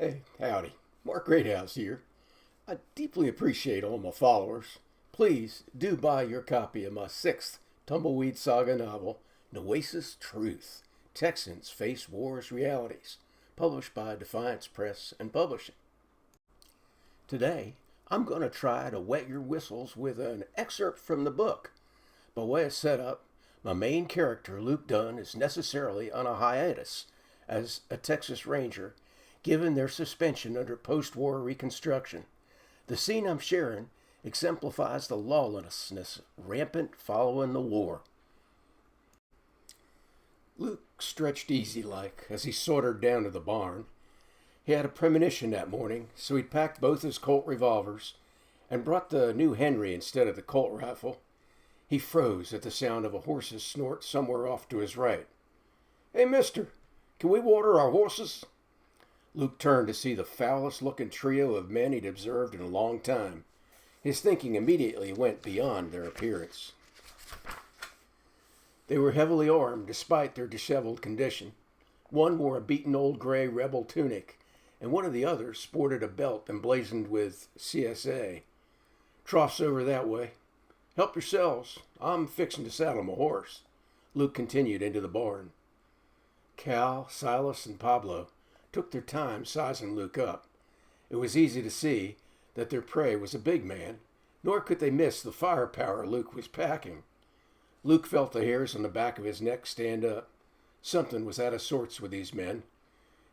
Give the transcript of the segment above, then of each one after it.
Hey, howdy. Mark Greathouse here. I deeply appreciate all my followers. Please do buy your copy of my sixth Tumbleweed Saga novel, Nueces Truth Texans Face War's Realities, published by Defiance Press and Publishing. Today, I'm going to try to wet your whistles with an excerpt from the book. By way of setup, my main character, Luke Dunn, is necessarily on a hiatus as a Texas Ranger, given their suspension under post-war Reconstruction. The scene I'm sharing exemplifies the lawlessness rampant following the war. Luke stretched easy-like as he sauntered down to the barn. He had a premonition that morning, so he'd packed both his Colt revolvers and brought the new Henry instead of the Colt rifle. He froze at the sound of a horse's snort somewhere off to his right. "Hey, mister, can we water our horses?" Luke turned to see the foulest-looking trio of men he'd observed in a long time. His thinking immediately went beyond their appearance. They were heavily armed despite their disheveled condition. One wore a beaten old gray rebel tunic, and one of the others sported a belt emblazoned with CSA. "Trough's over that way. Help yourselves. I'm fixing to saddle my horse." Luke continued into the barn. Cal, Silas, and Pablo took their time sizing Luke up. It was easy to see that their prey was a big man, nor could they miss the firepower Luke was packing. Luke felt the hairs on the back of his neck stand up. Something was out of sorts with these men.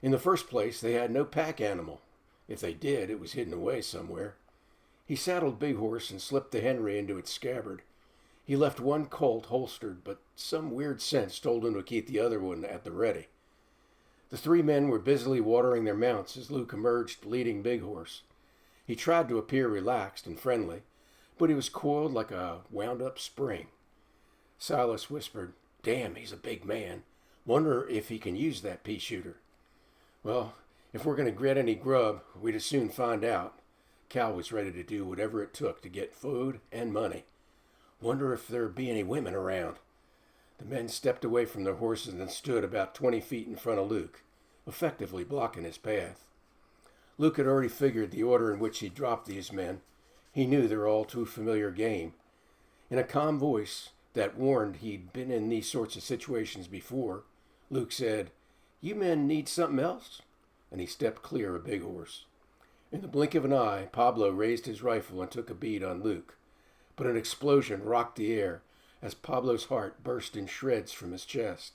In the first place, they had no pack animal. If they did, it was hidden away somewhere. He saddled Big Horse and slipped the Henry into its scabbard. He left one Colt holstered, but some weird sense told him to keep the other one at the ready. The three men were busily watering their mounts as Luke emerged leading Big Horse. He tried to appear relaxed and friendly, but he was coiled like a wound-up spring. Silas whispered, "Damn, he's a big man. Wonder if he can use that pea shooter." "Well, if we're going to get any grub, we'd as soon find out." Cal was ready to do whatever it took to get food and money. "Wonder if there'd be any women around." The men stepped away from their horses and stood about 20 feet in front of Luke, effectively blocking his path. Luke had already figured the order in which he'd drop these men. He knew their all too familiar game. In a calm voice that warned he'd been in these sorts of situations before, Luke said, "You men need something else?" And he stepped clear of Big Horse. In the blink of an eye, Pablo raised his rifle and took a bead on Luke. But an explosion rocked the air as Pablo's heart burst in shreds from his chest.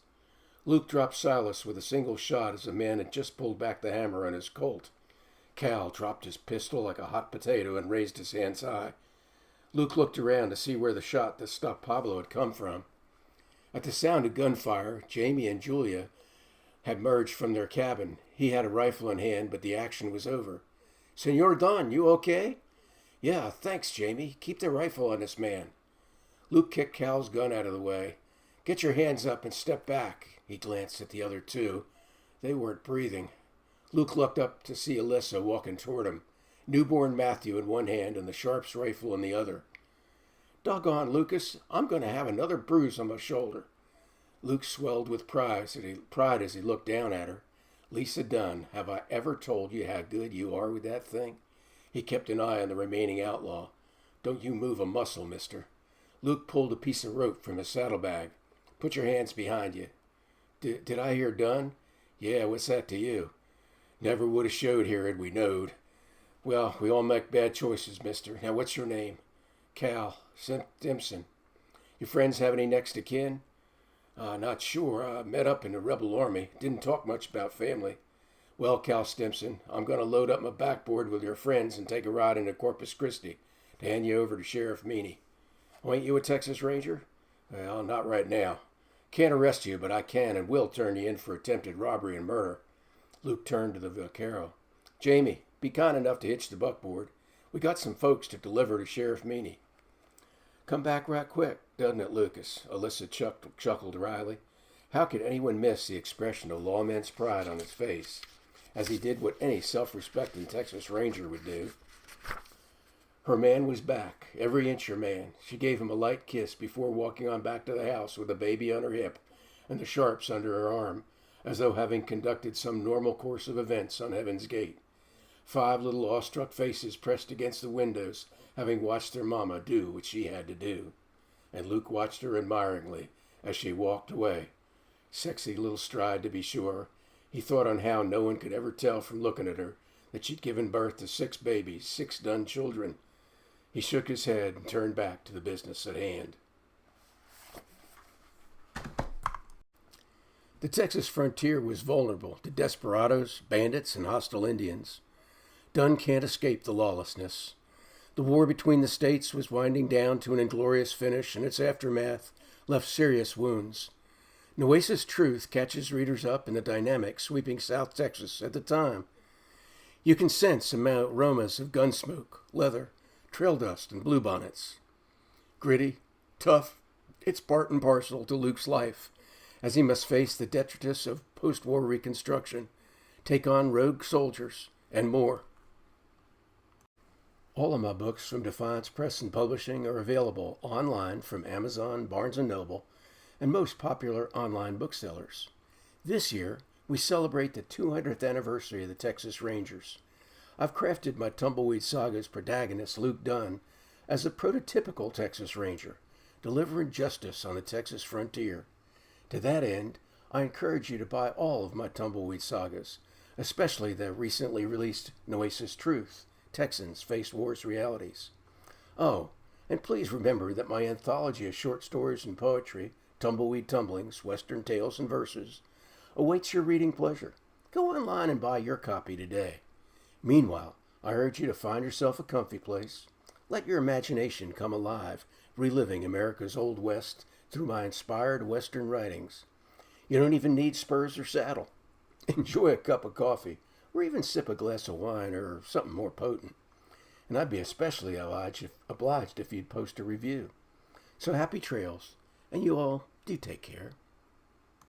Luke dropped Silas with a single shot as the man had just pulled back the hammer on his Colt. Cal dropped his pistol like a hot potato and raised his hands high. Luke looked around to see where the shot that stopped Pablo had come from. At the sound of gunfire, Jamie and Julia had emerged from their cabin. He had a rifle in hand, but the action was over. "Senor Don, you okay?" "Yeah, thanks, Jamie. Keep the rifle on this man." Luke kicked Cal's gun out of the way. "Get your hands up and step back." He glanced at the other two. They weren't breathing. Luke looked up to see Alyssa walking toward him, newborn Matthew in one hand and the Sharp's rifle in the other. "Doggone, Lucas, I'm going to have another bruise on my shoulder." Luke swelled with pride as he looked down at her. "Lisa Dunn, have I ever told you how good you are with that thing?" He kept an eye on the remaining outlaw. "Don't you move a muscle, mister." Luke pulled a piece of rope from his saddlebag. "Put your hands behind you." Did I hear Dunn?" "Yeah, what's that to you?" "Never would have showed here had we knowed." "Well, we all make bad choices, mister. Now, what's your name?" "Cal Stimson." "Your friends have any next of kin?" Not sure. I met up in the rebel army. Didn't talk much about family." "Well, Cal Stimson, I'm going to load up my backboard with your friends and take a ride into Corpus Christi to hand you over to Sheriff Meany." "Oh, ain't you a Texas Ranger?" "Well, not right now. Can't arrest you, but I can and will turn you in for attempted robbery and murder." Luke turned to the vaquero. "Jamie, be kind enough to hitch the buckboard. We got some folks to deliver to Sheriff Meany." "Come back right quick, doesn't it, Lucas?" Alyssa chuckled wryly. How could anyone miss the expression of lawman's pride on his face, as he did what any self-respecting Texas Ranger would do? Her man was back, every inch her man. She gave him a light kiss before walking on back to the house with the baby on her hip and the Sharps under her arm, as though having conducted some normal course of events on Heaven's Gate. 5 little awestruck faces pressed against the windows, having watched their mama do what she had to do. And Luke watched her admiringly as she walked away. Sexy little stride, to be sure. He thought on how no one could ever tell from looking at her that she'd given birth to 6 babies, 6 done children. He shook his head and turned back to the business at hand. The Texas frontier was vulnerable to desperados, bandits, and hostile Indians. Dunn can't escape the lawlessness. The war between the states was winding down to an inglorious finish, and its aftermath left serious wounds. Nueces' truth catches readers up in the dynamic sweeping South Texas at the time. You can sense aromas of gunsmoke, leather, trail dust, and bluebonnets. Gritty, tough, it's part and parcel to Luke's life, as he must face the detritus of post-war reconstruction, take on rogue soldiers, and more. All of my books from Defiance Press and Publishing are available online from Amazon, Barnes & Noble, and most popular online booksellers. This year, we celebrate the 200th anniversary of the Texas Rangers. I've crafted my Tumbleweed Sagas protagonist, Luke Dunn, as a prototypical Texas Ranger, delivering justice on the Texas frontier. To that end, I encourage you to buy all of my Tumbleweed Sagas, especially the recently released Nueces Truth, Texans Face War's Realities. Oh, and please remember that my anthology of short stories and poetry, Tumbleweed Tumblings, Western Tales and Verses, awaits your reading pleasure. Go online and buy your copy today. Meanwhile, I urge you to find yourself a comfy place. Let your imagination come alive, reliving America's Old West through my inspired Western writings. You don't even need spurs or saddle. Enjoy a cup of coffee, or even sip a glass of wine or something more potent. And I'd be especially obliged if you'd post a review. So happy trails, and you all do take care.